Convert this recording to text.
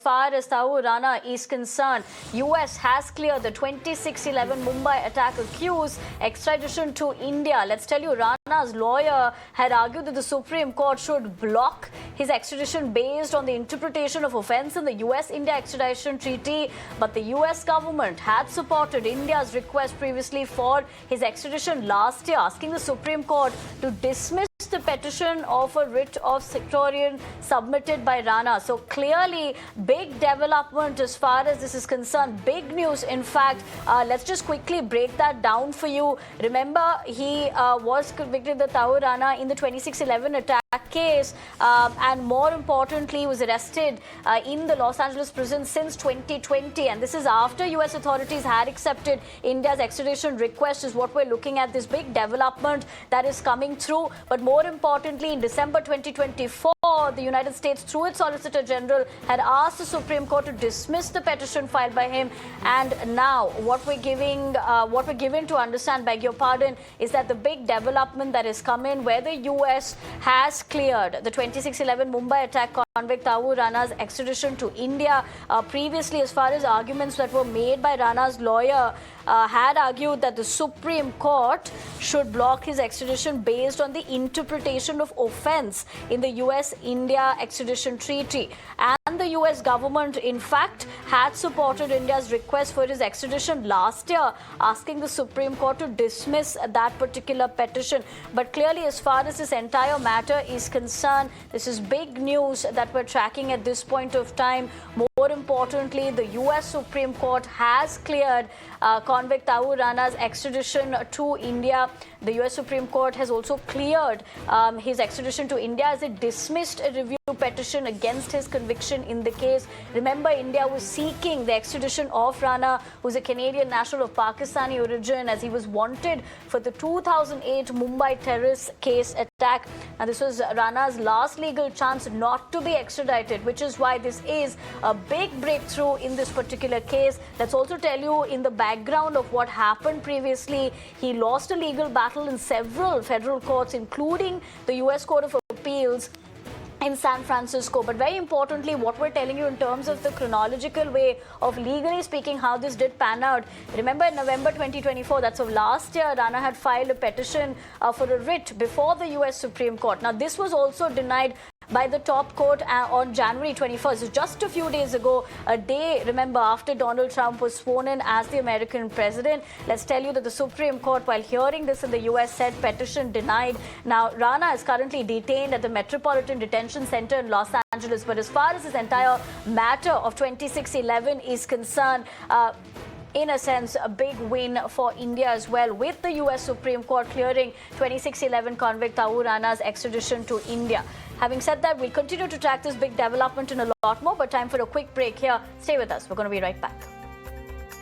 Far as Taur Rana is concerned, US has cleared the 26/11 Mumbai attack accused extradition to India. Let's tell you, Rana's lawyer had argued that the Supreme Court should block his extradition based on the interpretation of offence in the US-India extradition treaty. But the US government had supported India's request previously for his extradition last year, asking the Supreme Court to dismiss the petition of a writ of sectorian submitted by Rana. So clearly, big development as far as this is concerned. Big news, in fact. Let's just quickly break that down for you. Remember, he was convicted, the Taur Rana, in the 26/11 attack case, and more importantly, was arrested in the Los Angeles prison since 2020. And this is after US authorities had accepted India's extradition request, is what we're looking at. This big development that is coming through. But more importantly, in December 2024, the United States, through its Solicitor General, had asked the Supreme Court to dismiss the petition filed by him. And now, what we're given to understand, beg your pardon, is that the big development that is coming, where the US has cleared the 26/11 Mumbai attack convict Taur Rana's extradition to India. Previously, as far as arguments that were made by Rana's lawyer, had argued that the Supreme Court should block his extradition based on the interpretation of offence in the US-India extradition treaty. And the US government, in fact, had supported India's request for his extradition last year, asking the Supreme Court to dismiss that particular petition. But clearly, as far as this entire matter is concerned, this is big news that we're tracking at this point of time. More importantly, the US Supreme Court has cleared convict Taur Rana's extradition to India. The US Supreme Court has also cleared his extradition to India as it dismissed a review petition against his conviction in the case. Remember, India was seeking the extradition of Rana, who's a Canadian national of Pakistani origin, as he was wanted for the 2008 Mumbai terrorist case attack. And this was Rana's last legal chance not to be extradited, which is why this is a big breakthrough in this particular case. Let's also tell you, in the background of what happened previously, he lost a legal battle in several federal courts, including the US Court of Appeals in San Francisco. But very importantly, what we're telling you in terms of the chronological way of, legally speaking, how this did pan out. Remember, in November 2024, that's of last year, Rana had filed a petition for a writ before the US Supreme Court. Now, this was also denied by the top court on January 21st, so just a few days ago, a day, remember, after Donald Trump was sworn in as the American president. Let's tell you that the Supreme Court, while hearing this in the US, said petition denied. Now, Rana is currently detained at the Metropolitan Detention Center in Los Angeles. But as far as this entire matter of 26/11 is concerned, in a sense, a big win for India as well, with the US Supreme Court clearing 26/11 convict Taur Rana's extradition to India. Having said that, we'll continue to track this big development in a lot more, but time for a quick break here. Stay with us. We're going to be right back.